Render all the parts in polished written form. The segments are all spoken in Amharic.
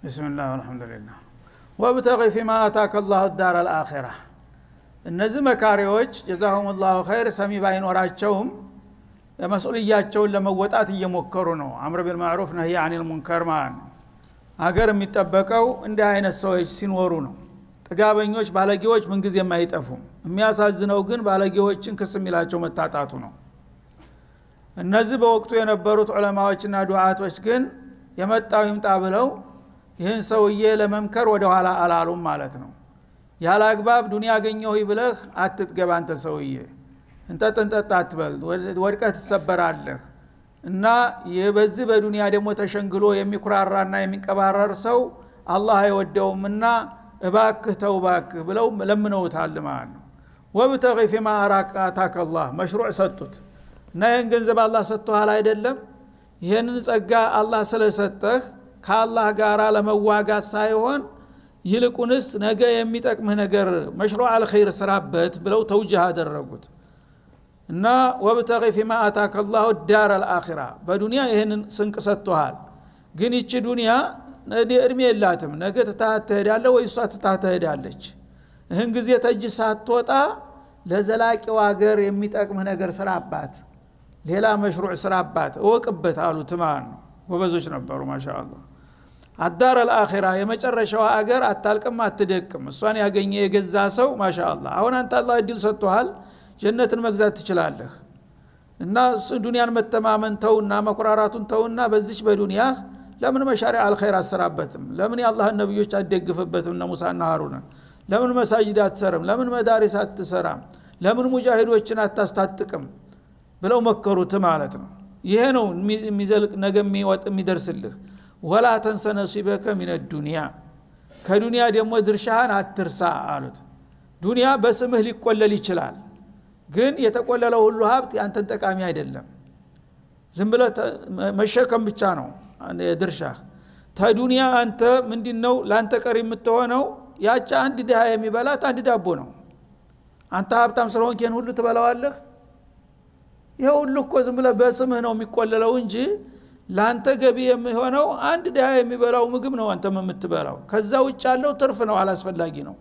بسم الله والحمد لله وابتغي فيما آتاك الله الدار الآخرة እነዚህ መካሪዎች جزاهم الله خير ሰሚ ባይኖራቸውም የመስኡልያቸውን ለመወጣት እየሞከሩ ነው። አምር ቢልማዕሩፍ ነህይ አኒል ሙንከር ማለት ነው። አገር የሚጠበቀው እንደ አይነት ሰዎች ሲኖሩ ነው። ጥጋበኞች ባለጌዎች ምን ጊዜ የማይጠፉም። የሚያሳዝነው ግን ባለጌዎችን ክስ የሚላቸው መታጣቱ ነው። እነዚህ በወቅቱ የነበሩት ዑለማዎችና ዱዓቶች ግን የመጣው ይምጣ ብለው ይህን ሰውዬ ለመምከር ወደ ኋላ አላሉም ማለት ነው። ያለ አግባብ ዱንያ ያገኘው ይብለህ አትጥገብ አንተ ሰውዬ፣ እንጠጥ አትበል፣ ወድቀህ ትሰበራለህ። እና የበዚህ በዱንያ ደግሞ ተሸንግሎ የሚኩራራና የሚንቀባረር ሰው አላህ አይወደውምና እባክህ ተው እባክህ ብለው ለምነውታል ማለት ነው። ወብተጊ ፊማ አታከ አላህ መሽሩዕ ሰጡት እና ይህን ገንዘብ አላህ ሰጥቶሃል አይደለም፣ ይህንን ጸጋ አላህ ስለሰጠህ ከአላህ ጋር ለመዋጋት ሳይሆን ይልቁንስ ነገ የሚጠቅምህ ነገር መሽሩዕ አልኸይር ስራበት ብለው ተውጅህ አደረጉት። እና ወብተጊ ፊማ አታከ አላሁ ዳር አልአኺራ በዱንያ ይህንን ስንቅ ሰጥቶሃል፣ ግን ይቺ ዱንያ እድሜ የላትም፣ ነገ ትታህ ትሄዳለህ ወይ እሷ ትታህ ትሄዳለች። ይህን ጊዜ ተጅ ሳትወጣ ለዘላቂው አገር የሚጠቅምህ ነገር ስራባት፣ ሌላ መሽሩዕ ስራባት፣ እወቅበት አሉት ማለት ነው። ጎበዞች ነበሩ ማሻአላህ። አዳር አልአኺራ የመጨረሻው አገር አታልቅም አትደቅም። እሷን ያገኘ የገዛ ሰው ማሻአላህ አሁን አንተ አላህ እድል ሰጥቶሃል፣ ጀነትን መግዛት ትችላለህ። እና እሱ ዱንያን መተማመን ተውና መኩራራቱን ተውና በዚች በዱንያ ለምን መሻሪዕ አልኸይር አሰራበትም? ለምን የአላህን ነብዮች አትደግፍበትም? እነ ሙሳና ሃሩን ለምን መሳጅድ አትሰርም? ለምን መዳሪስ አትሰራም? ለምን ሙጃሂዶችን አታስታጥቅም? ብለው መከሩት ማለት ነው። ይሄ ነው የሚዘልቅ ነገ የሚደርስልህ። ወላ ተንሰ ነሲበከ ሚነ ዱንያ ከዱንያ ደግሞ ድርሻህን አትርሳ አሉት። ዱንያ በስምህ ሊቆለል ይችላል፣ ግን የተቆለለው ሁሉ ሀብት ያንተን ጠቃሚ አይደለም። ዝም ብለህ መሸከም ብቻ ነው ድርሻህ። ተዱንያ አንተ ምንድነው ላንተ ቀሪ የምትሆነው? ያቻ አንድ ድሃ የሚበላት አንድ ዳቦ ነው። አንተ ሀብታም ስለሆንክ ይሄን ሁሉ ትበላዋለህ? ይሄ ሁሉ እኮ ዝም ብለህ በስምህ ነው የሚቆለለው እንጂ ላንተ ገቢ የሚሆነው አንድ ድሃ የሚበላው ምግብ ነው አንተም የምትበላው። ከዛ ውጭ ያለው ትርፍ ነው፣ አላስፈላጊ ነው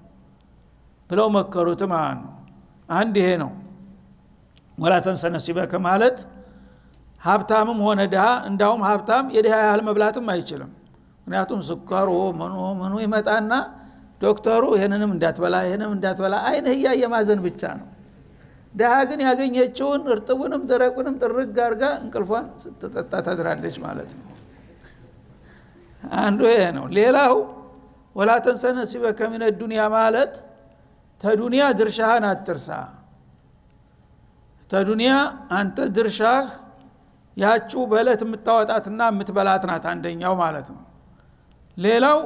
ብለው መከሩት ማለት ነው። አንድ ይሄ ነው። ወላ ተንሰ ነሲበከ ማለት ሀብታምም ሆነ ድሃ፣ እንዳውም ሀብታም የድሃ ያህል መብላትም አይችልም። ምክንያቱም ስኳሩ ምኑ ይመጣና ዶክተሩ ይሄንንም እንዳትበላ ይሄንንም እንዳትበላ አይንህ እያየ ማዘን ብቻ ነው። ድሃ ግን ያገኘችውን እርጥቡንም ደረቁንም ጥርግ አርጋ እንቅልፏን ስትጠጣ ታድራለች ማለት ነው። አንዱ ይሄ ነው። ሌላው ወላ ተንሰ ነሲበከ ሚነ ዱንያ ማለት ተዱንያ ድርሻህን አትርሳ። ተዱንያ አንተ ድርሻህ ያቺው በእለት የምታወጣትና የምትበላት ናት አንደኛው ማለት ነው። ሌላው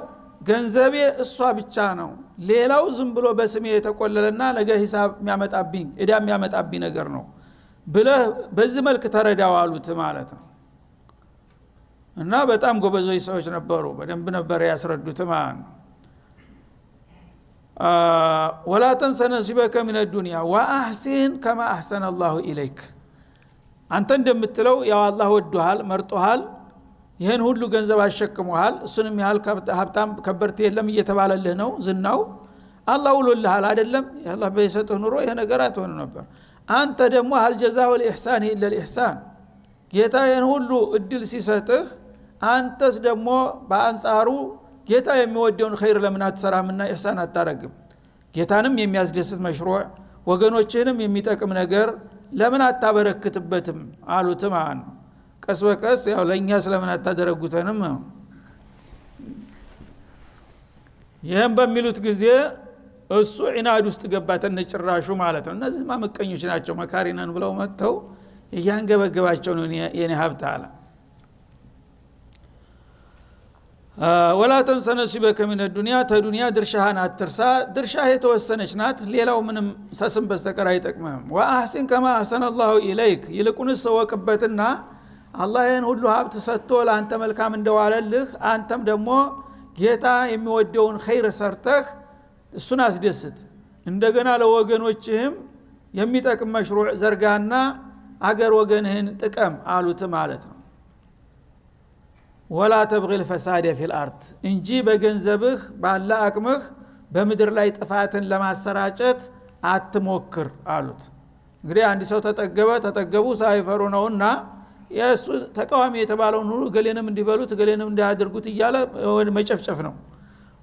ገንዘቤ እሷ ብቻ ነው፣ ሌላው ዝም ብሎ በስሜ የተቆለለና ነገ ሂሳብ የሚያመጣብኝ እዳ የሚያመጣብኝ ነገር ነው ብለህ በዚህ መልክ ተረዳው አሉት ማለት ነው። እና በጣም ጎበዞች ሰዎች ነበሩ፣ በደንብ ነበር ያስረዱት ማለት ነው። ወላ ተንሰ ነሲበከ ሚነ ዱንያ ወአሕሲን ከማ አሕሰነ አላሁ ኢለይክ አንተ እንደምትለው ያው አላህ ወዶሃል መርጦሃል፣ ይህን ሁሉ ገንዘብ አሸክሞሃል፣ እሱንም ያህል ሀብታም ከበርቴ የለም እየተባለልህ ነው ዝናው። አላህ ውሎልሃል አይደለም? አላህ በይሰጥህ ኑሮ ይሄ ነገር አትሆን ነበር። አንተ ደግሞ ሀል ጀዛኡ ልኢሕሳን ኢላ ልኢሕሳን ጌታ ይህን ሁሉ እድል ሲሰጥህ አንተስ ደግሞ በአንጻሩ ጌታ የሚወደውን ኸይር ለምን አትሰራምና ኢሕሳን አታረግም? ጌታንም የሚያስደስት መሽሩዕ ወገኖችህንም የሚጠቅም ነገር ለምን አታበረክትበትም አሉት ማለት ነው። ቀስ በቀስ ያው ለኛ ስለምን አታደረጉተንም? ይሄን በሚሉት ጊዜ እሱ ዒናድ ውስጥ ገባተን ጭራሹ ማለት ነው። እነዚህ ማመቀኞች ናቸው፣ መካሪነን ብለው መጥተው እያንገበገባቸው ነው የኔ ሀብት አለ። ወላ ተንሰ ነሲበከ ሚነ ዱንያ ተዱንያ ድርሻህን አትርሳ። ድርሻህ የተወሰነች ናት፣ ሌላው ምንም ተስም በስተቀር አይጠቅምህም። ወአሕሲን ከማ አሕሰነ አላሁ ኢለይክ ይልቁንስ ወቅበትና አላህ ይህን ሁሉ ሀብት ሰጥቶ ለአንተ መልካም እንደዋለልህ አንተም ደግሞ ጌታ የሚወደውን ኸይር ሰርተህ እሱን አስደስት። እንደገና ለወገኖችህም የሚጠቅም መሽሩዕ ዘርጋና አገር ወገንህን ጥቀም አሉት ማለት ነው። ወላ ተብጊል ፈሳደ ፊል አርድ እንጂ በገንዘብህ ባለ አቅምህ በምድር ላይ ጥፋትን ለማሰራጨት አትሞክር አሉት። እንግዲህ አንድ ሰው ተጠገቡ ሳይፈሩ ነውና የሱ ተቃዋሚ የተባለውን ሁሉ ገሌንም እንዲበሉት ገሌንም እንዲያደርጉት እያለ መጨፍጨፍ ነው።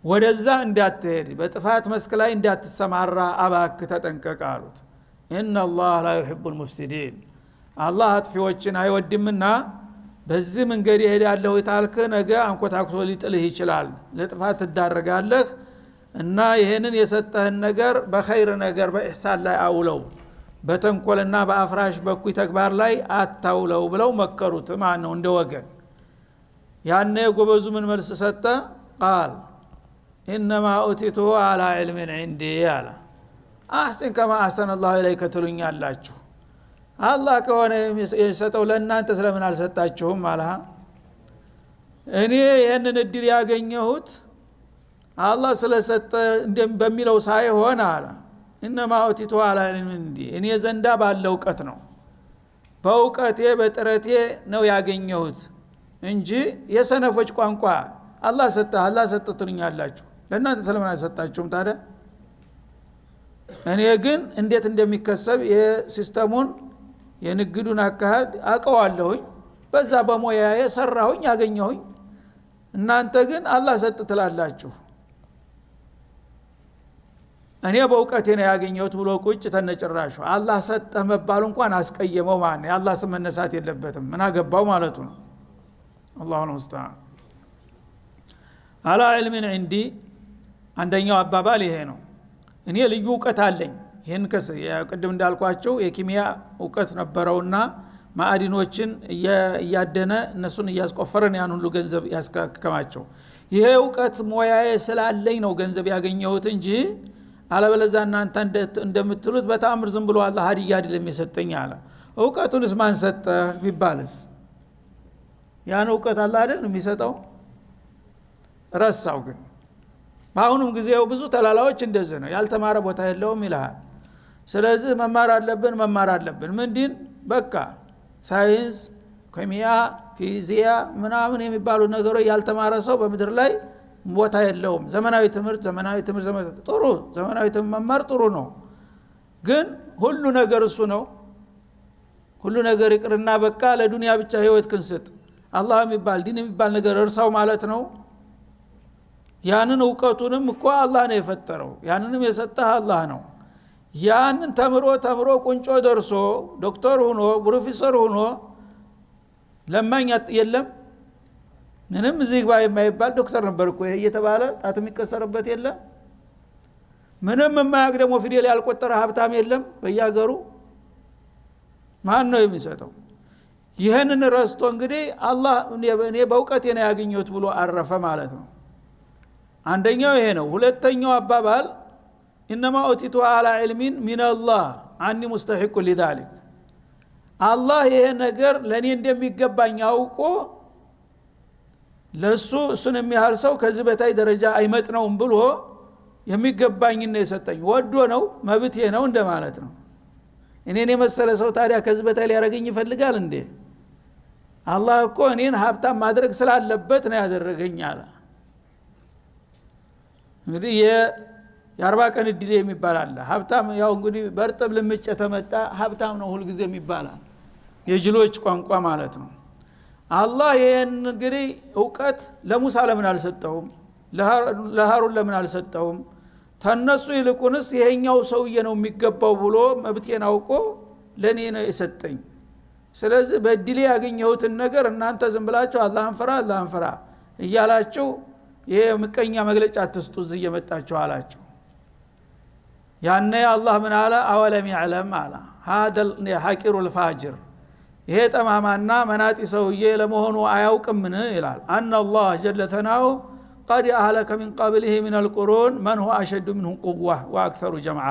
ወደዛ እንዳትሄድ በጥፋት መስክ ላይ እንዳትሰማራ አባክ ተጠንቀቅ አሉት። ኢነላህ ላ ዩሂቡል ሙፍሲዲን አላህ አጥፊዎችን አይወድምና በዚህ መንገድ ይሄዳለሁ ይታልክ ነገ አንኮታክቶ ሊጥልህ ይችላል፣ ለጥፋት ትዳረጋለህ እና ይሄንን የሰጠህን ነገር በኸይር ነገር በኢህሳን ላይ አውለው በተንኮልና በአፍራሽ በኩይ ተግባር ላይ አታውለው ብለው መከሩት። ማን ነው እንደ ወገን ያኔ ጎበዙ ምን መልስ ሰጠ? ቃል ኢነማ ኡቲቱሁ አላ ዒልሚን ዒንዲ አለ። አህሲን ከማ አህሰነ አላሁ ኢለይከ ትሉኛላችሁ፣ አላህ ከሆነ የሰጠው ለእናንተ ስለምን አልሰጣችሁም አለ። እኔ ይህንን እድል ያገኘሁት አላህ ስለሰጠ በሚለው ሳይሆን አለ ኢነማ ኡቲቱሁ አላ ዒልሚን ዒንዲ እኔ ዘንዳ ባለ እውቀት ነው፣ በእውቀቴ በጥረቴ ነው ያገኘሁት እንጂ የሰነፎች ቋንቋ አላህ ሰጠ ትሉኛላችሁ፣ ለእናንተ ስለምን አልሰጣችሁም ታዲያ? እኔ ግን እንዴት እንደሚከሰብ የሲስተሙን የንግዱን አካሄድ አውቀዋለሁኝ፣ በዛ በሞያዬ ሰራሁኝ ያገኘሁኝ፣ እናንተ ግን አላህ ሰጥ ትላላችሁ። እኔ በእውቀቴ ነው ያገኘሁት ብሎ ቁጭ ተነጭራሹ አላህ ሰጠ መባሉ እንኳን አስቀየመው። ማለት ነው የአላህ ስም መነሳት የለበትም ምን አገባው ማለቱ ነው። አላሁ ሙስተዓን። አላ ዒልሚን ዒንዲ አንደኛው አባባል ይሄ ነው። እኔ ልዩ እውቀት አለኝ። ይህን ቅድም እንዳልኳቸው የኪሚያ እውቀት ነበረውና ማዕዲኖችን እያደነ እነሱን እያስቆፈረን ያን ሁሉ ገንዘብ ያስከማቸው። ይሄ እውቀት ሞያዬ ስላለኝ ነው ገንዘብ ያገኘሁት እንጂ አለበለዚያ እናንተ እንደምትሉት በታምር ዝም ብሎ አላህ ሀዲያ አይደለም የሰጠኝ አለ። እውቀቱንስ ማን ሰጠህ ቢባልስ? ያን እውቀት አላህ አይደል የሚሰጠው? ረሳው። ግን በአሁኑም ጊዜው ብዙ ተላላዎች እንደዚህ ነው። ያልተማረ ቦታ የለውም ይልሃል። ስለዚህ መማር አለብን ምንድን በቃ ሳይንስ፣ ኬሚያ፣ ፊዚያ ምናምን የሚባሉ ነገሮች ያልተማረ ሰው በምድር ላይ ቦታ የለውም። ዘመናዊ ትምህርት ጥሩ፣ ዘመናዊ ትምህርት መማር ጥሩ ነው። ግን ሁሉ ነገር እሱ ነው። ሁሉ ነገር ይቅርና በቃ ለዱንያ ብቻ ህይወት ክንስጥ አላህ የሚባል ዲን የሚባል ነገር እርሳው ማለት ነው። ያንን እውቀቱንም እኮ አላህ ነው የፈጠረው፣ ያንንም የሰጠህ አላህ ነው። ያንን ተምሮ ቁንጮ ደርሶ ዶክተር ሆኖ ፕሮፌሰር ሆኖ ለማኝ የለም። ምንም እዚህ ግባ የማይባል ዶክተር ነበር እኮ ይሄ እየተባለ ጣት የሚከሰርበት የለም። ምንም የማያውቅ ደግሞ ፊደል ያልቆጠረ ሀብታም የለም በየሀገሩ። ማን ነው የሚሰጠው? ይህንን ረስቶ እንግዲህ አላህ እኔ በእውቀቴ ነው ያገኘሁት ብሎ አረፈ ማለት ነው። አንደኛው ይሄ ነው። ሁለተኛው አባባል ኢነማ ኡቲቱ አላ ዒልሚን ሚነላህ አኒ ሙስተሒቁ ሊዛሊክ አላህ ይሄ ነገር ለእኔ እንደሚገባኝ አውቆ ለሱ እሱን የሚያህል ሰው ከዚህ በታይ ደረጃ አይመጥነውም ብሎ የሚገባኝ ነው የሰጠኝ። ወዶ ነው መብቴ ነው እንደማለት ነው። እኔን የመሰለ ሰው ታዲያ ከዚህ በታይ ሊያረገኝ ይፈልጋል እንዴ? አላህ እኮ እኔን ሀብታም ማድረግ ስላለበት ነው ያደረገኝ አለ። እንግዲህ የ40 ቀን እድል የሚባል አለ። ሀብታም ያው እንግዲህ በርጥብ ልምጭ ተመጣ ሀብታም ነው ሁሉ ጊዜ የሚባላል፣ የጅሎች ቋንቋ ማለት ነው። አላህ ይሄን እንግዲህ እውቀት ለሙሳ ለምን አልሰጠውም? ለሃሩን ለምን አልሰጠውም? ተነሱ ይልቁንስ ይሄኛው ሰውዬ ነው የሚገባው ብሎ መብቴን አውቆ ለኔ ነው የሰጠኝ። ስለዚህ በእድል ያገኘሁትን ነገር እናንተ ዝም ብላችሁ አላህን ፍራ እያላችሁ ይሄ ምቀኛ መግለጫ አትስጡ እዚህ እየመጣችሁ አላቸው። ያኔ አላህ ምን አለ? አወለም ያዕለም አለ ሀደል ሐቂሩል ፋጅር ይሄ ጠማማና መናጢ ሰውዬ ለመሆኑ አያውቅምን ይላል። አነላህ ጀለ ተናሁ ቀድ አህለከ ሚን ቀብሊሂ ሚነል ቁሩን መን ሁወ አሸዱ ሚንሁ ቁዋ ወአክሰሩ ጀምዓ።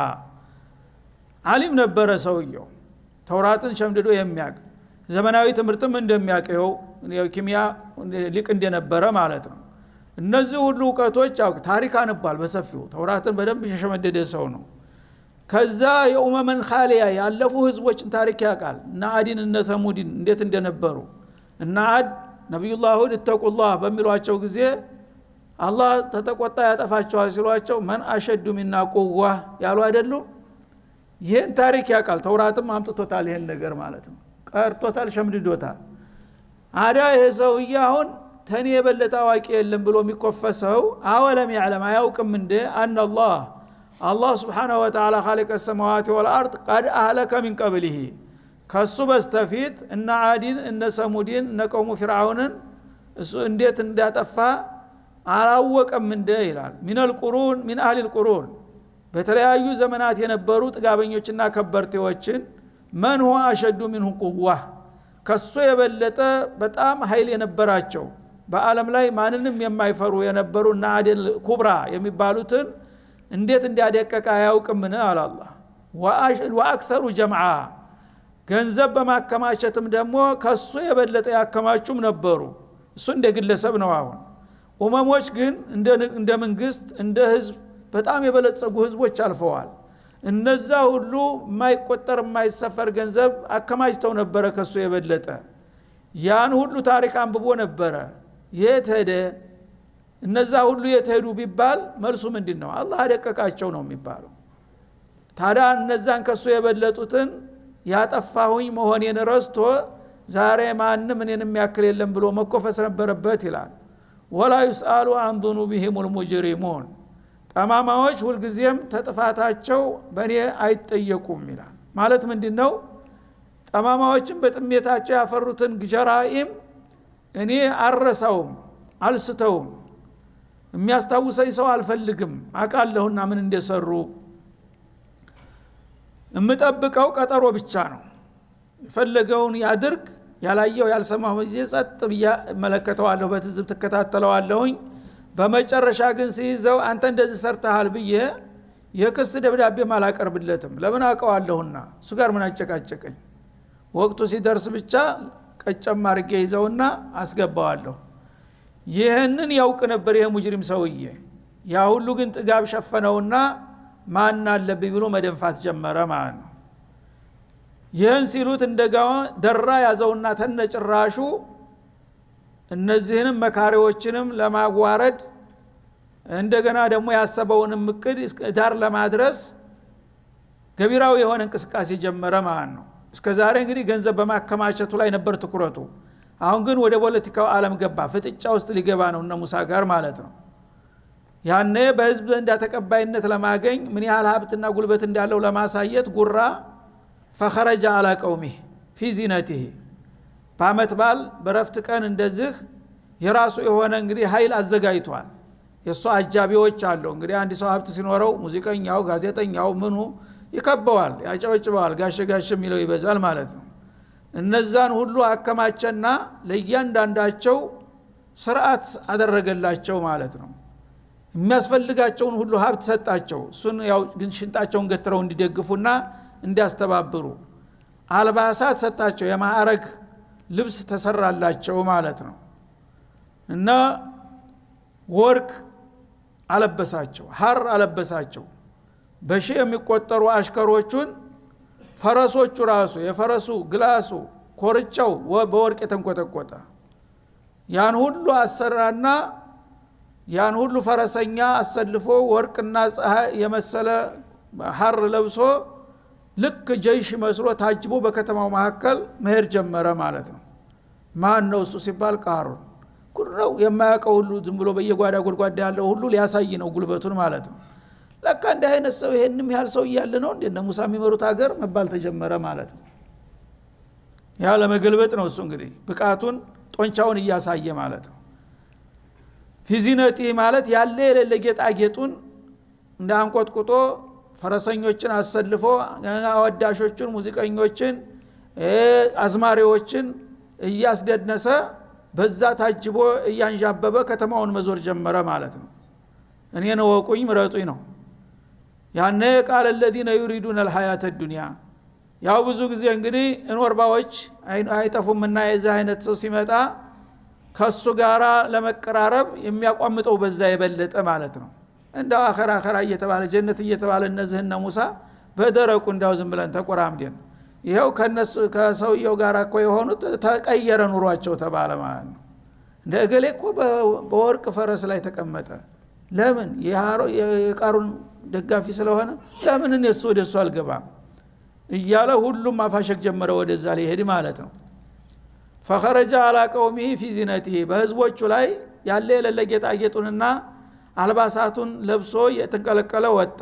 ዓሊም ነበረ ሰውየው፣ ተውራትን ሸምድዶ የሚያውቅ ዘመናዊ ትምህርትም እንደሚያውቀው ኪሚያ ሊቅ እንደነበረ ማለት ነው። እነዚህ ሁሉ እውቀቶች ታሪክ አንባል በሰፊው ተውራትን በደንብ የሸመደደ ሰው ነው። ከዛ የኡመመን ኻሊያ ያለፉ ህዝቦችን ታሪክ ያውቃል። እና አዲን እነ ተሙዲን እንዴት እንደነበሩ እና አድ ነብዩላህ ሁድ ተቁላህ በሚሏቸው ጊዜ አላህ ተተቆጣ ያጠፋቸዋል ሲሏቸው መን አሸዱ ሚና ቁዋ ያሉ አይደሉም። ይሄን ታሪክ ያውቃል። ተውራትም አምጥቶታል ይሄን ነገር ማለት ነው። ቀርቶታል፣ ሸምድዶታል። አዳ ይሄ ሰውዬ አሁን ተኔ የበለጠ አዋቂ የለም ብሎ የሚቆፈሰው አወለም ያዕለም አያውቅም እንደ አነላህ አላህ Subhanahu Wa Ta'ala خالق السماوات والارض قد اهلك من قبله ከሱ በስተፊት እነ አዲን እነ ሰሙዲን እነ ቀውሙ ፍርዓውንን እሱ እንዴት እንዳጠፋ አላወቀም እንደ ይላል። ሚነል ቁሩን ሚን አህሊል ቁሩን በተለያዩ ዘመናት የነበሩ ጥጋበኞችና ከበርቴዎችን መን هو اشد منه قوه ከሱ የበለጠ በጣም ኃይል የነበራቸው በአለም ላይ ማንንም የማይፈሩ የነበሩ እና አዲል ኩብራ የሚባሉትን እንዴት እንዲያደቀቀ ያውቅምን አላህ። ወአክثሩ ጀምዓ ገንዘብ በማከማቸትም ደግሞ ከሱ የበለጠ ያከማቹም ነበሩ። እሱ እንደ ግለሰብ ነው። አሁን ኡመሞች ግን እንደ መንግስት እንደ ህዝብ በጣም የበለጸጉ ህዝቦች አልፈዋል። እነዛ ሁሉ የማይቆጠር የማይሰፈር ገንዘብ አከማችተው ነበረ ከሱ የበለጠ። ያን ሁሉ ታሪክ አንብቦ ነበረ። የት ሄደ? እነዛ ሁሉ የት ሄዱ ቢባል መልሱ ምንድነው? አላህ አደቀቃቸው ነው የሚባለው። ታዲያ እነዛን ከሱ የበለጡትን ያጠፋሁኝ መሆኔን ረስቶ ዛሬ ማንም እኔን የሚያክል የለም ብሎ መኮፈስ ነበረበት ይላል። ወላ ይስአሉ አን ذنوبهم المجرمون ጠማማዎች ሁልጊዜም ተጥፋታቸው በእኔ አይጠየቁም ይላል። ማለት ምንድነው? ጠማማዎችን በጥሜታቸው ያፈሩትን ጀራኢም እኔ አረሳውም አልስተውም፣ የሚያስታውሰኝ ሰው አልፈልግም፣ አቃለሁና ምን እንደሰሩ እምጠብቀው ቀጠሮ ብቻ ነው። የፈለገውን ያድርግ፣ ያላየው ያልሰማው ጸጥ ብያ መለከተዋለሁ፣ በትዝብ ተከታተለዋለሁኝ። በመጨረሻ ግን ሲይዘው አንተ እንደዚህ ሰርተሃል ብዬ የክስ ደብዳቤ ማላቀርብለትም። ለምን አውቀዋለሁና እሱ ጋር ምን አጨቃጨቀኝ። ወቅቱ ሲደርስ ብቻ ቀጨም አድርጌ ይዘውና አስገባዋለሁ። ይህንን ያውቅ ነበር ይሄ ሙጅሪም ሰውዬ። ያ ሁሉ ግን ጥጋብ ሸፈነውና ማን አለብኝ ብሎ መደንፋት ጀመረ ማለት ነው። ይህን ሲሉት እንደጋው ደራ ያዘውና ተነጭራሹ እነዚህንም መካሪዎችንም ለማጓረድ እንደገና ደግሞ ያሰበውንም እቅድ ዳር ለማድረስ ገቢራው የሆነ እንቅስቃሴ ጀመረ ማለት ነው። እስከዛሬ እንግዲህ ገንዘብ በማከማቸቱ ላይ ነበር ትኩረቱ። አሁን ግን ወደ ፖለቲካው ዓለም ገባ። ፍጥጫ ውስጥ ሊገባ ነው እነ ሙሳ ጋር ማለት ነው። ያኔ በህዝብ ዘንድ ተቀባይነት ለማገኝ ምን ያህል ሀብትና ጉልበት እንዳለው ለማሳየት ጉራ فخرج على قومه في زينته በአመት በዓል በረፍት ቀን እንደዚህ የራሱ የሆነ እንግዲህ ኃይል አዘጋጅቷል። የሱ አጃቢዎች አለው። እንግዲህ አንድ ሰው ሀብት ሲኖረው ሙዚቀኛው፣ ጋዜጠኛው ምኑ ይከበዋል፣ ያጨበጭበዋል፣ ጋሽ ጋሽ የሚለው ይበዛል ማለት ነው። እነዛን ሁሉ አከማቸና ለእያንዳንዳቸው ስርዓት አደረገላቸው ማለት ነው። የሚያስፈልጋቸውን ሁሉ ሀብት ሰጣቸው። እሱን ያው ግን ሽንጣቸውን ገትረው እንዲደግፉና እንዲያስተባብሩ አልባሳት ሰጣቸው። የማዕረግ ልብስ ተሰራላቸው ማለት ነው። እና ወርቅ አለበሳቸው፣ ሐር አለበሳቸው። በሺህ የሚቆጠሩ አሽከሮቹን ፈረሶቹ ራሱ የፈረሱ ግላሱ ኮርቻው በወርቅ የተንቆጠቆጠ ያን ሁሉ አሰራና ያን ሁሉ ፈረሰኛ አሰልፎ ወርቅና ፀሐይ የመሰለ ሐር ለብሶ ልክ ጀይሽ መስሎ ታጅቦ በከተማው መካከል መሄድ ጀመረ ማለት ነው። ማን ነው እሱ ሲባል ቃሩን ኩርነው የማያውቀው ሁሉ ዝም ብሎ በየጓዳ ጎድጓዳ ያለው ሁሉ ሊያሳይ ነው ጉልበቱን ማለት ነው። ለካ እንደ አይነት ሰው ይሄንም ያህል ሰው እያለ ነው እንደ ሙሳ የሚመሩት ሀገር መባል ተጀመረ ማለት ነው። ያ ለመገልበጥ ነው እሱ እንግዲህ ብቃቱን ጦንቻውን እያሳየ ማለት ነው። ፊዚነቲ ማለት ያለ የሌለ ጌጣጌጡን እንደ አንቆጥቁጦ ፈረሰኞችን አሰልፎ አወዳሾችን፣ ሙዚቀኞችን፣ አዝማሪዎችን እያስደነሰ በዛ ታጅቦ እያንዣበበ ከተማውን መዞር ጀመረ ማለት ነው። እኔ ነው ወቁኝ ምረጡኝ ነው። ያኔ ቃል الذين يريدون الحياه الدنيا ያው ብዙ ጊዜ እንግዲህ እንወርባዎች አይጠፉምና የዛ አይነት ሰው ሲመጣ ከሱ ጋራ ለመቀራረብ የሚያቋምጠው በዛ የበለጠ ማለት ነው። እንደው አኸራ እየተባለ ጀነት እየተባለ እነዚህና ሙሳ በደረቁ እንዳው ዝም ብለን ተቆራምደን ይሄው ከነሱ ከሰውየው ጋር እኮ የሆኑት ተቀየረ ኑሯቸው ተባለ ማለት ነው። እንደ እገሌ እኮ በወርቅ ፈረስ ላይ ተቀመጠ ለምን የቃሩን ደጋፊ ስለሆነ ለምን እነሱ ወደሱ አልገባም እያለ ሁሉም ማፋሸክ ጀመረ ወደዛ ሊሄድ ማለት ነው فخرج على قومه في زينته በህዝቦቹ ላይ ያለ የሌለ ጌጣጌጡንና አልባሳቱን ለብሶ የተንቀለቀለ ወጣ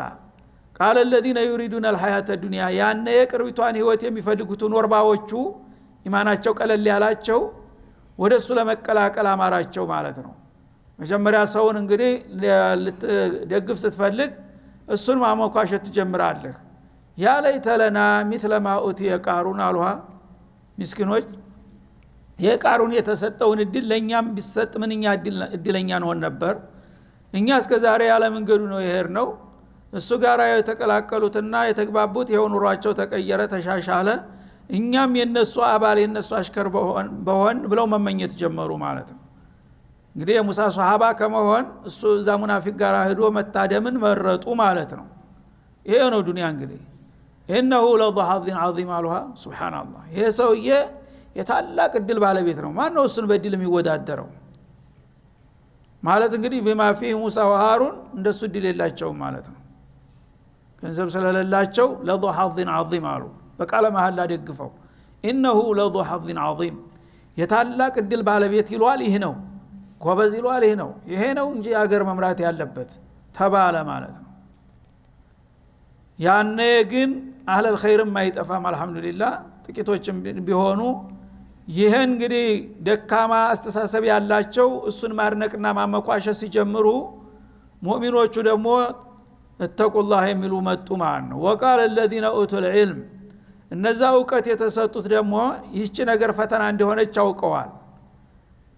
قال الذين يريدون الحياه الدنيا ያነ የቅርቢቷን ህይወት የሚፈልጉትን ወርባዎቹ ኢማናቸው ቀለል ያላቸው ወደሱ ለመቀላቀል አማራቸው ማለት ነው መጀመሪያ ሰውን እንግዲህ ደግፍ ስትፈልግ እሱን ማሞካሸት ትጀምራለህ ያ ለይተለና مثل ما اوتي قارون አልዋ ምስኪኖች የቃሩን የተሰጠውን እድል ለኛም ቢሰጥ ምንኛ እድለኛ ነው ነበር እኛ እስከዛሬ ያለ መንገዱ ነው ይሄርነው እሱ ጋር የተቀላቀሉትና የተግባቡት የሆኑሯቸው ተቀየረ ተሻሻለ እኛም የነሱ አባል የነሱ አሽከር በሆን ብለው መመኘት ጀመሩ ማለት ነው እንግዲህ የሙሳ ሱሐባ ከመሆን እሱ እዛ ሙናፊቅ ጋር ሄዶ መታደምን መረጡ ማለት ነው ይሄ ነው ዱንያ እንግዲህ انه لضحظ عظيم አልዋ ሱብሃንአላህ ይሄ ሰውዬ የታላቅ እድል ባለቤት ነው ማን ነው እሱን በእድል የሚወዳደረው ማለት እንግዲህ በማፊ ሙሳ ወሃሩን እንደሱ እድል የላቸው ማለት ነው ገንዘብ ስለሌላቸው ለضحظ عظيم አሉ በቃለ መሐላ ደግፈው انه لضحظ عظيم የታላቅ እድል ባለቤት ይሏል ይሄ ነው ጎበዝ ይሏል ይሄ ነው እንጂ አገር መምራት ያለበት ተባለ ማለት ነው ያኔ ግን አህለል ኸይርም ማይጠፋም አልহামዱሊላህ ጥቂቶችም ቢሆኑ ይሄን እንግዲህ ደካማ አስተሳሰብ ያላቸው እሱን ማርነቅና ማመቋሸሽ ሲጀምሩ ሙእሚኖቹ ደግሞ እተቁላህ የሚሉ መጡ ማለት ነው وقال الذين اوتوا العلم እነዛ ዕውቀት የተሰጡት ደግሞ ይህች ነገር ፈተና እንደሆነች አውቀዋል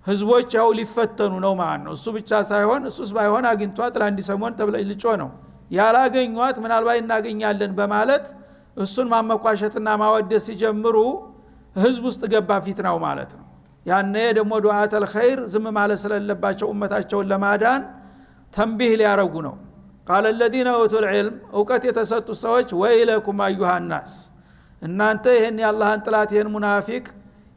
ህዝቦች ያው ሊፈተኑ ነው ማለት ነው እሱ ብቻ ሳይሆን እሱስ ባይሆን አግኝቷት ለአንድ ሰሞን ተብለጭልጮ ነው ያላገኙት ምናልባት እናገኛለን በማለት እሱን ማመቋሸትና ማወደስ ሲጀምሩ ህዝብ ውስጥ ገባ ፊትናው ማለት ነው ያኔ ደግሞ ዱዓተል ኸይር ዝም ማለት ስለሌለባቸው ኡመታቸውን ለማዳን ተንቢህ ሊያረጉ ነው قال الذين اوتوا العلم ዕውቀት የተሰጡ ሰዎች ወይለኩም አዩሃ الناس እናንተ ይሄን የአላህን ጥላት ይሄን ሙናፊቅ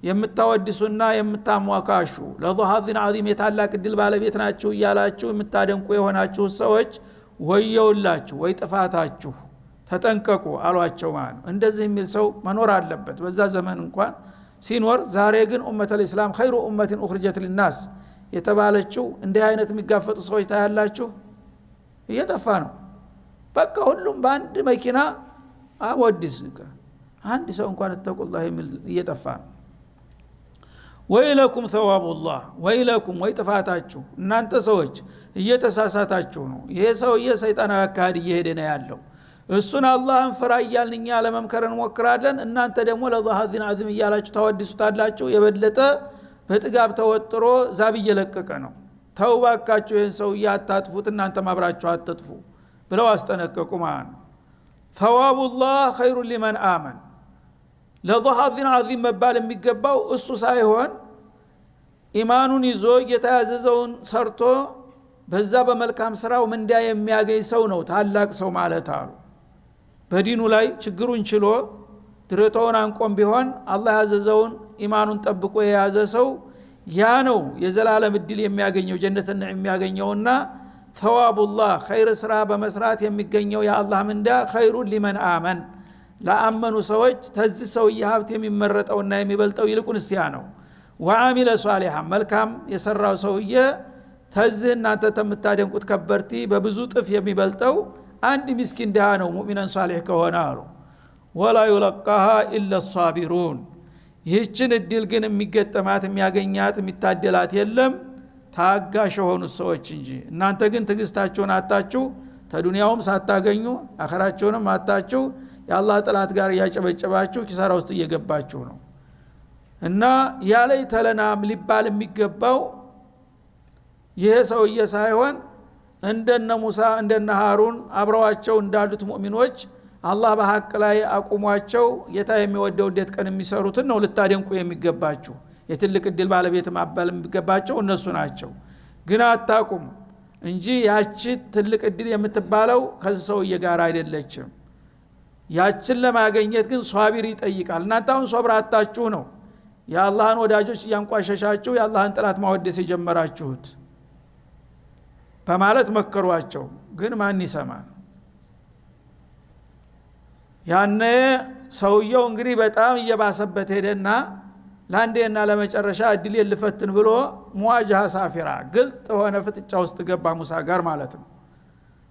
የምታወድሱና የምታሟካሹ ለضحظ عظيم የታላቅ ድል ባለቤት ናችሁ እያላችሁ የምታደንቁ የሆናችሁ ሰዎች ወየውላችሁ ወይ ጥፋታችሁ ተጠንቀቁ አሏቸው ማለት እንደዚህ የሚል ሰው መኖር አለበት በዛ ዘመን እንኳን ሲኖር ዛሬ ግን ኡመተል እስላም ኸይሩ ኡመቲን ኡኽሪጀት للناس የተባለችው እንዲህ አይነት የሚጋፈጡ ሰዎች ታያላችሁ እየጠፋ ነው በቃ ሁሉም በአንድ መኪና አወድስ አንድ ሰው እንኳን ተቆላህ የሚል እየጠፋ ነው ወይለኩም ተዋቡላህ ወይለኩም ወይ ጥፋታችሁ እናንተ ሰዎች እየተሳሳታችሁ ነው ይሄ ሰውዬ ሰይጣናዊ አካሄድ እየሄደ ነው ያለው እሱን አላህን ፍራ እያልንኛ ለመምከረን ሞክራለን እናንተ ደግሞ ለضحظ عظيم እያላችሁ ታወድሱታላችሁ የበለጠ በጥጋብ ተወጥሮ ዛብ እየለቀቀ ነው ተውባካችሁ ይሄን ሰውዬ አታጥፉት እናንተ ማብራችሁ አትጥፉ ብለው አስጠነቀቁ ማለት ነው ተዋቡላህ ኸይሩ ሊመን አመን ለضحظ عظيم መባል የሚገባው እሱ ሳይሆን ኢማኑን ይዞ የተያዘዘውን ሰርቶ በዛ በመልካም ስራው ምንዳ የሚያገኝ ሰው ነው ታላቅ ሰው ማለት አሉ በዲኑ ላይ ችግሩን ችሎ ድረቶውን አንቆም ቢሆን አላህ ያዘዘውን ኢማኑን ጠብቆ የያዘ ሰው ያ ነው የዘላለም እድል የሚያገኘው ጀነትን የሚያገኘውና ተዋቡላህ ኸይር ስራ በመስራት የሚገኘው የአላህ ምንዳ ኸይሩ ሊመን አመን ለአመኑ ሰዎች ተዚህ ሰው የሀብት የሚመረጠውና የሚበልጠው ይልቁንስ ያ ነው ወአሚለ ሷሊሃ መልካም የሰራው ሰውዬ ተዚህ እናንተ ተምታደንቁት ከበርቲ በብዙ ጥፍ የሚበልጠው አንድ ምስኪን ደሃ ነው ሙእሚናን ሷሊህ ከሆነ አሉ ወላ ይለቃሃ ኢላ الصابرون ይህችን እድል ግን የሚገጠማት የሚያገኛት የሚታደላት የለም ታጋሽ የሆኑ ሰዎች እንጂ እናንተ ግን ትግስታችሁን አጣችሁ ተዱንያውም ሳታገኙ አኸራችሁንም አጣችሁ የአላህ ጥላት ጋር ያጨበጨባችሁ ኪሳራ ውስጥ እየገባችሁ ነው እና ያለይ ተለናም ሊባል የሚገባው ይሄ ሰውዬ ሳይሆን እንደነ ሙሳ እንደነ ሃሩን አብረዋቸው እንዳሉት ሙእሚኖች አላህ በሐቅ ላይ አቁሟቸው ጌታ የሚወደው እንዴት ቀን የሚሰሩትን ነው ልታደንቁ የሚገባችሁ የትልቅ እድል ባለቤት ማባል የሚገባቸው እነሱ ናቸው ግን አታቁም እንጂ ያቺ ትልቅ እድል የምትባለው ከዚህ ሰውዬ ጋር አይደለችም ያችን ለማግኘት ግን ሷቢር ይጠይቃል እናንተ አሁን ሶብር አጣችሁ ነው የአላህን ወዳጆች ያንቋሸሻችሁ የአላህን ጥላት ማወደስ የጀመራችሁት በማለት መከሯቸው። ግን ማን ይሰማል? ያኔ ሰውየው እንግዲህ በጣም እየባሰበት ሄደና ለአንዴና ለመጨረሻ እድል ልፈትን ብሎ ሙዋጃሃ ሳፊራ ግልጥ ሆነ ፍጥጫ ውስጥ ገባ ሙሳ ጋር ማለት ነው።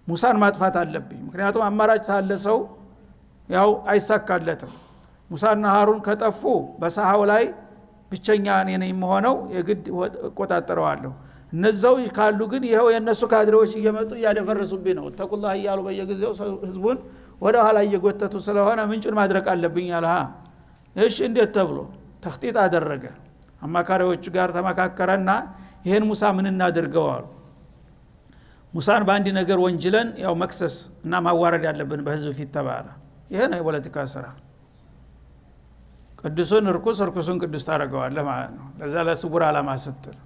ሙሳን ማጥፋት አለብኝ፣ ምክንያቱም አማራጭ ታለ ሰው ያው አይሳካለትም። ሙሳና ሃሩን ከጠፉ በሳሃው ላይ ብቸኛ እኔ ነኝ የምሆነው፣ የግድ እቆጣጠረዋለሁ። እነዛው ካሉ ግን ይሄው የነሱ ካድሬዎች እየመጡ እያደፈረሱብኝ ነው። ተቁላህ እያሉ በየጊዜው ህዝቡን ወደ ኋላ እየጎተቱ ስለሆነ ምንጩን ማድረቅ አለብኝ አለ። እሺ እንዴት ተብሎ ተኽጢጥ አደረገ። አማካሪዎቹ ጋር ተመካከረና ይሄን ሙሳ ምን እናድርገው አሉ። ሙሳን በአንድ ነገር ወንጅለን ያው መክሰስ እና ማዋረድ ያለብን በህዝብ ፊት ተባለ። ይሄ ነው የፖለቲካ ስራ። ቅዱሱን እርኩስ፣ እርኩሱን ቅዱስ ታደርገዋለህ ማለት ነው። ለዛ ለስውር ዓላማ ስትል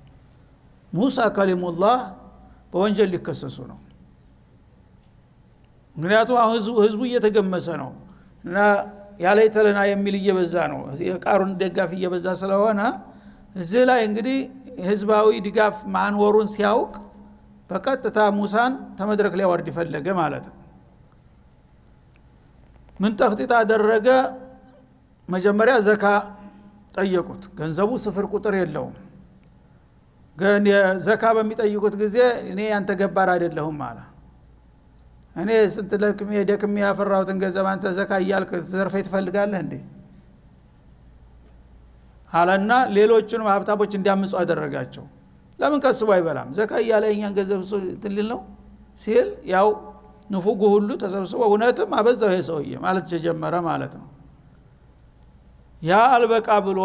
ሙሳ ከሊሙላህ በወንጀል ሊከሰሱ ነው። ምክንያቱም አሁን ህዝቡ እየተገመሰ ነው እና ያለይተለና የሚል እየበዛ ነው። የቃሩን ደጋፊ እየበዛ ስለሆነ እዚህ ላይ እንግዲህ ህዝባዊ ድጋፍ ማንወሩን ሲያውቅ በቀጥታ ሙሳን ተመድረክ ላይ ወርድ ፈለገ ማለት ነው። ምን ተኽጢጥ አደረገ? መጀመሪያ ዘካ ጠየቁት። ገንዘቡ ስፍር ቁጥር የለውም። ግን ዘካ በሚጠይቁት ጊዜ እኔ ያንተ ገባር አይደለሁም አለ። እኔ ስንት ለክሜ ደክሜ ያፈራሁትን ገንዘብ አንተ ዘካ እያልክ ዘርፈህ ትፈልጋለህ እንዴ አለና ሌሎቹንም ሀብታሞች እንዲያምፁ አደረጋቸው። ለምን ከስቦ አይበላም? ዘካ እያለ እኛን ገንዘብ ትልል ነው ሲል ያው ንፉጉ ሁሉ ተሰብስበው እውነትም አበዛው ይሄ ሰውዬ ማለት ተጀመረ ማለት ነው። ያ አልበቃ ብሎ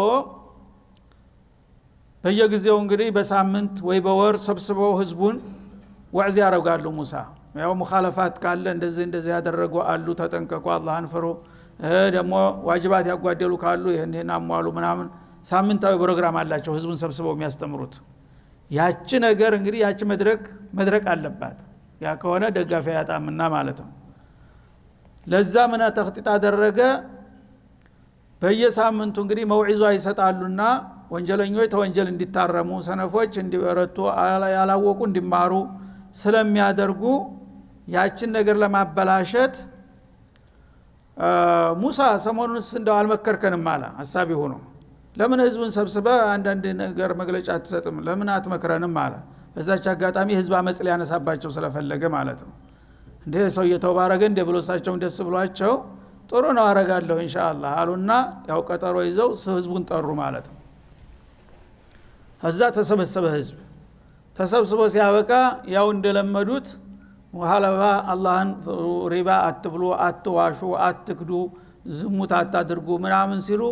በየጊዜው እንግዲህ በሳምንት ወይ በወር ሰብስበው ህዝቡን ወዕዝ ያደርጋሉ። ሙሳ ያው ሙኻለፋት ካለ እንደዚህ ያደረጉ አሉ፣ ተጠንቀቁ፣ አላህን ፍሩ፣ ደግሞ ዋጅባት ያጓደሉ ካሉ ይሄን አሟሉ ምናምን ሳምንታዊ ፕሮግራም አላቸው ህዝቡን ሰብስበው የሚያስተምሩት። ያቺ ነገር እንግዲህ ያቺ መድረክ አለባት። ያ ከሆነ ደጋፊ ያጣምና ማለት ነው። ለዛ ምን ተኽጢጥ አደረገ? በየሳምንቱ እንግዲህ መውዒዟ ይሰጣሉና ወንጀለኞች ተወንጀል እንዲታረሙ፣ ሰነፎች እንዲበረቱ፣ ያላወቁ እንዲማሩ ስለሚያደርጉ ያችን ነገር ለማበላሸት ሙሳ ሰሞኑንስ እንደው አልመከርከንም አለ ሐሳቢ ሆኖ። ለምን ህዝቡን ሰብስበ አንዳንድ ነገር መግለጫ አትሰጥም? ለምን አትመክረንም አለ። በዛች አጋጣሚ ህዝብ አመጽ ሊያነሳባቸው ስለፈለገ ማለት ነው። እንዴ ሰው እየተባረገ እንደ ብሎሳቸውም ደስ ብሏቸው ጥሩ ነው አረጋለሁ ኢንሻአላህ አሉና ያው ቀጠሮ ይዘው ህዝቡን ጠሩ ማለት ነው። እዛ ተሰበሰበ ህዝብ። ተሰብስቦ ሲያበቃ ያው እንደለመዱት ወሐለባ አላህን ሪባ አትብሉ፣ አትዋሹ፣ አትክዱ፣ ዝሙት አታድርጉ ምናምን ሲሉ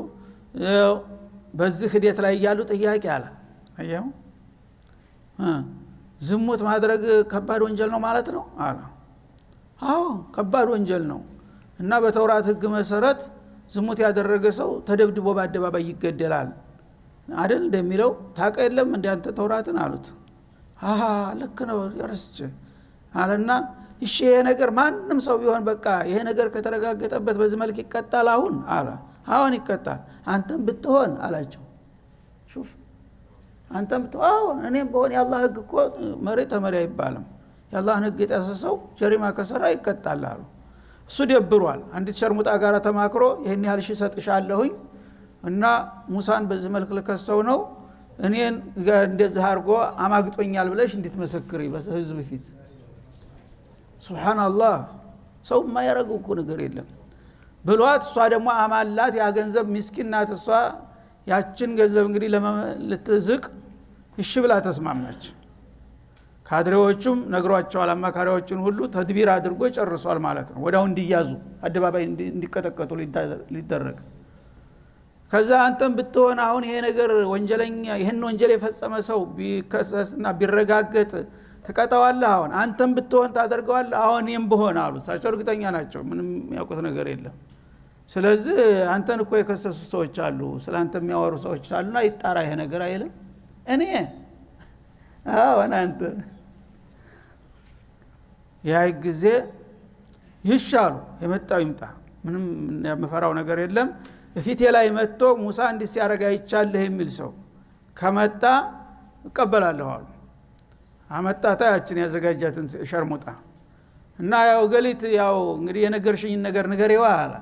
በዚህ ሂደት ላይ ያሉ ጥያቄ አለ። አየው ዝሙት ማድረግ ከባድ ወንጀል ነው ማለት ነው አለ። አዎ ከባድ ወንጀል ነው እና በተውራት ህግ መሰረት ዝሙት ያደረገ ሰው ተደብድቦ በአደባባይ ይገደላል አይደል እንደሚለው ታውቀ የለም እንደ አንተ ተውራትን አሉት። አሃ ልክ ነው ያረስጭ አለና እሺ ይሄ ነገር ማንም ሰው ቢሆን በቃ ይሄ ነገር ከተረጋገጠበት በዚህ መልክ ይቀጣል አሁን አለ። አሁን ይቀጣል አንተም ብትሆን አላቸው። ሹፍ አንተም ብትሆን እኔም በሆን የአላህ ህግ እኮ መሬት ተመሪ አይባልም። የአላህን ህግ የጣሰሰው ጀሪማ ከሰራ ይቀጣል አሉ። እሱ ደብሯል። አንዲት ሸርሙጣ ጋር ተማክሮ ይሄን ያህል ሺህ ሰጥሻለሁኝ እና ሙሳን በዚህ መልክ ልከሰው ነው እኔን እንደዚህ አድርጎ አማግጦኛል ብለሽ እንድትመሰክሪ በህዝብ ፊት። ሱብሃንአላህ ሰው የማያረገው እኮ ነገር የለም ብሏት፣ እሷ ደግሞ አማላት ያ ገንዘብ ምስኪን ናት። እሷ ያችን ገንዘብ እንግዲህ ልትዝቅ እሺ ብላ ተስማማች። ካድሬዎቹም ነግሯቸዋል። አማካሪዎቹን ሁሉ ተድቢር አድርጎ ጨርሷል ማለት ነው። ወዳው እንዲያዙ አደባባይ እንዲቀጠቀጡ ሊደረግ። ከዛ አንተም ብትሆን አሁን ይሄ ነገር ወንጀለኛ ይሄን ወንጀል የፈጸመ ሰው ቢከሰስና ቢረጋገጥ ተቀጣዋለህ። አሁን አንተም ብትሆን ታደርገዋለህ። አሁን እኔም ብሆን አሉ። እሳቸው እርግጠኛ ናቸው፣ ምንም ያውቁት ነገር የለም። ስለዚህ አንተን እኮ የከሰሱ ሰዎች አሉ፣ ስላንተ የሚያወሩ ሰዎች አሉና ይጣራ ይሄ ነገር አይልም። እኔ አንተ ያይ ጊዜ ይሻሉ የመጣው ይምጣ፣ ምንም የምፈራው ነገር የለም። በፊቴ ላይ መጥቶ ሙሳ እንዲህ ሲያረጋ ይቻለህ የሚል ሰው ከመጣ እቀበላለሁ አሉ። አመጣታ ያችን ያዘጋጃትን ሸርሙጣ እና ያው ገሊት ያው እንግዲህ የነገርሽኝ ነገር ንገሪዋ አለ።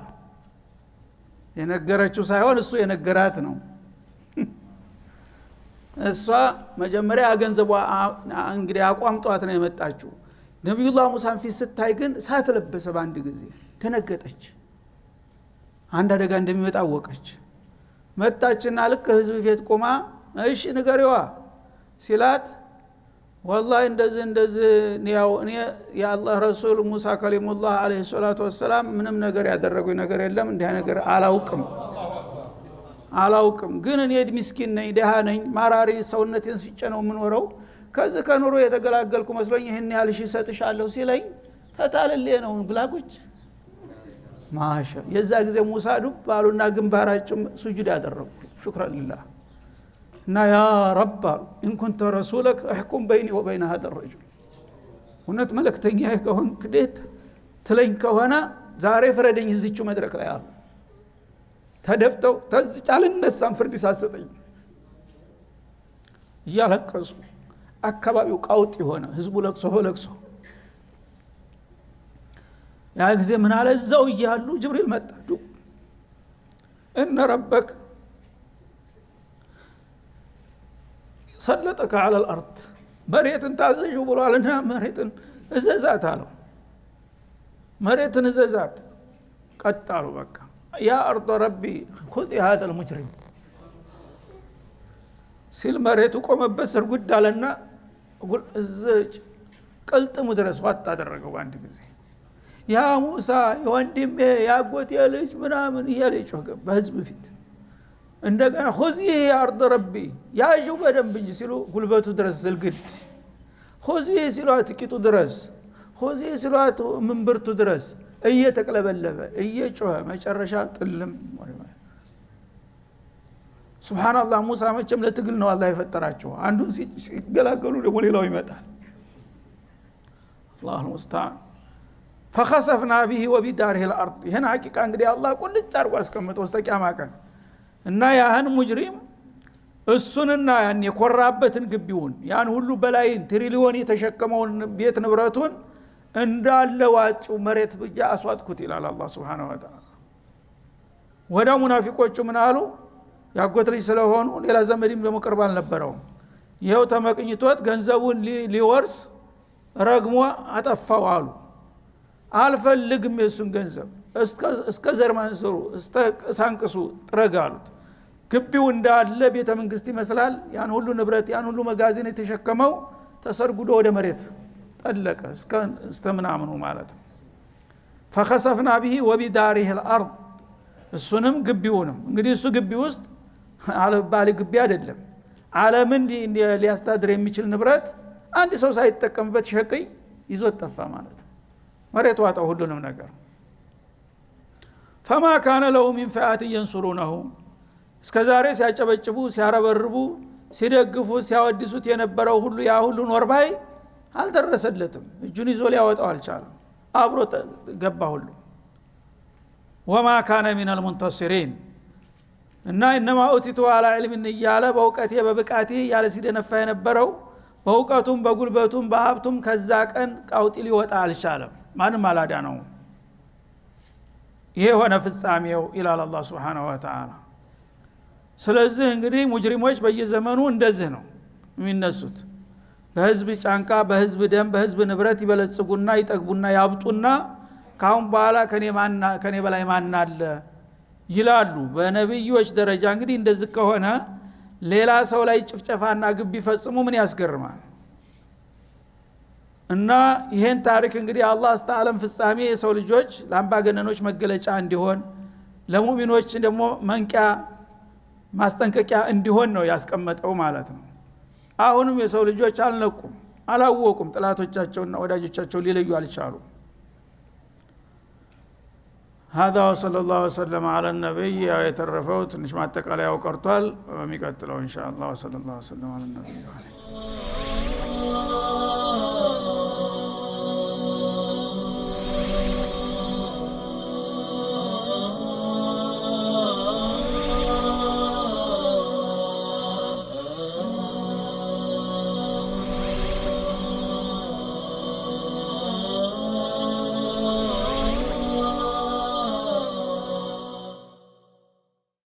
የነገረችው ሳይሆን እሱ የነገራት ነው። እሷ መጀመሪያ ገንዘቧ እንግዲህ አቋምጧት ነው የመጣችው። ነብዩላህ ሙሳን ፊት ስታይ ግን ሳትለበሰ በአንድ ጊዜ ደነገጠች። አንድ አደጋ እንደሚመጣ አወቀች። መጣችና ልክ ህዝብ ፊት ቆማ እሺ ንገሪዋ ሲላት ወላሂ እንደዚህ ያው እኔ የአላህ ረሱል ሙሳ ከሊሙላህ አለይሂ ሰላቱ ወሰላም ምንም ነገር ያደረጉኝ ነገር የለም እንዲህ ነገር አላውቅም ግን እኔ ምስኪን ነኝ ደሃ ነኝ ማራሪ ሰውነቴን ሲጨነው ምኖረው ከዚህ ከኑሮ የተገላገልኩ መስሎኝ ይሄን ያህል ሺህ ሰጥሻለሁ ሲለኝ ተታለለ ነው ብላቁጭ ማሻ የዛ ጊዜ ሙሳ ዱብ ባሉና ግንባራቸው ሱጁድ ያደረጉ ሽክራን ሊላህ እና ያ ረብ ኢን ኩንተ ረሱለክ احكم بيني وبين هذا الرجل ሁነት መልእክተኛ ከሆንክ እንዴት ትለኝ ከሆነ ዛሬ ፍረደኝ እዚህው መድረክ ላይ አሉ። ተደፍተው ተዝጫልነሳም ፍርድ ሳሰጠኝ ያለቀሱ አካባቢው ቃውጥ ሆነ። ህዝቡ ለቅሶ ያ ጊዜ ምን አለ እዛው ይያሉ ጅብሪል መጣ። እነ ረበክ ሰለጠከ على الارض መሬትን ታዘዡ ብሏልና መሬትን እዘዛት አለው። መሬትን እዘዛት ቀጣሉ። በቃ ያ አርض ረቢ خذي هذا المجرم ሲል መሬቱ ቆመበት ስርጉድ አለና እዘጭ ቀልጥሙ ድረስ ዋጣ አደረገው በአንድ ጊዜ። ያ ሙሳ የወንድሜ ያጎቴ ልጅ ምናምን እያለ ጮኸ በህዝብ ፊት። እንደገና خذي يا ارض ربي ያዡ በደንብ እንጂ ሲሉ ጉልበቱ ድረስ ዝልግድ خذي ሲሏት ቂጡ ድረስ خذي ሲሏት ምንብርቱ ድረስ እየተቀለበለበ እየጮኸ መጨረሻ ጥልም ሱብሃንአላህ። ሙሳ መቼም ለትግል ነው አላህ የፈጠራቸው። አንዱን ሲገላገሉ ደግሞ ሌላው ይመጣል። አላሁ ሙስተዓን فخسفنا به وبداره الارض። ይሄን ሐቂቃ እንግዲህ አላህ ቁልጭ አርጎ አስቀምጠው እስከቂያማ ቀን እና ያህን ሙጅሪም እሱንና ያን የኮራበትን ግቢውን ያን ሁሉ በላይን ትሪሊዮን የተሸከመውን ቤት ንብረቱን እንዳለ ዋጩ መሬት ብቻ አስዋጥኩት ይላል አላህ Subhanahu Wa Ta'ala። ወዳ ሙናፊቆቹ ምን አሉ? ያጎት ልጅ ስለሆኑ ሌላ ዘመድም ደግሞ ቅርብ አልነበረውም። ይሄው ተመቅኝቶት ገንዘቡን ሊወርስ ረግሞ አጠፋው አሉ። አልፈልግም የሱን ገንዘብ እስከ ዘርማንሰሩ ሳንቅሱ ጥረጋሉት። ግቢው እንዳለ ቤተ መንግስት ይመስላል። ያን ሁሉ ንብረት ያን ሁሉ መጋዘን የተሸከመው ተሰርጉዶ ወደ መሬት ጠለቀ እስከምናምኑ ማለት ነው። فخسفنا به وبداره الارض። እሱንም ግቢውንም እንግዲህ እሱ ግቢ ውስጥ አለባሊ ግቢ አይደለም ዓለምን ሊያስተዳድር የሚችል ንብረት አንድ ሰው ሳይጠቀምበት ሸቀይ ይዞት ጠፋ ማለት ነው። መሬት ዋጣው ሁሉንም ነገር። فما كان له من فئات ينصرونه እስከዛሬ ሲያጨበጭቡ ሲያረበርቡ ሲደግፉ ሲያወድሱት የነበረው ሁሉ ያ ሁሉ ኖርባይ አልደረሰለትም። እጁን ይዞ ሊያወጣው አልቻለም። አብሮ ገባ ሁሉ። وما كان من المنتصرين እና انما اوتيتوا على علم እያለ በእውቀቴ በብቃቴ ያለ ሲደነፋ የነበረው በእውቀቱም በጉልበቱም በሀብቱም ከዛ ቀን ቃውጢ ሊወጣ አልቻለም። ማንም አላዳነው። ይሄ ሆነ ፍጻሜው ኢላላ አላህ Subhanahu Wa Ta'ala። ስለዚህ እንግዲህ ሙጅሪሞች በየዘመኑ እንደዚህ ነው የሚነሱት። በህዝብ ጫንቃ በህዝብ ደም በህዝብ ንብረት ይበለጽጉና ይጠግቡና ያብጡና ካሁን በኋላ ከኔ በላይ ማን አለ ይላሉ። በነብዮች ደረጃ እንግዲህ እንደዚህ ከሆነ ሌላ ሰው ላይ ጭፍጨፋና ግብ ይፈጽሙ ምን ያስገርማል? እና ይሄን ታሪክ እንግዲህ አላህ አስተዓለም ፍጻሜ የሰው ልጆች ለአምባገነኖች መገለጫ እንዲሆን ለሙእሚኖች ደግሞ መንቂያ ማስጠንቀቂያ እንዲሆን ነው ያስቀመጠው ማለት ነው። አሁንም የሰው ልጆች አልነቁም፣ አላወቁም። ጥላቶቻቸውና ወዳጆቻቸው ሊለዩ አልቻሉ። هذا وصلى الله وسلم على النبي የተረፈው ትንሽ ማጠቃለያው ቀርቷል። በሚቀጥለው ኢንሻአላህ وصلى الله وسلم على النبي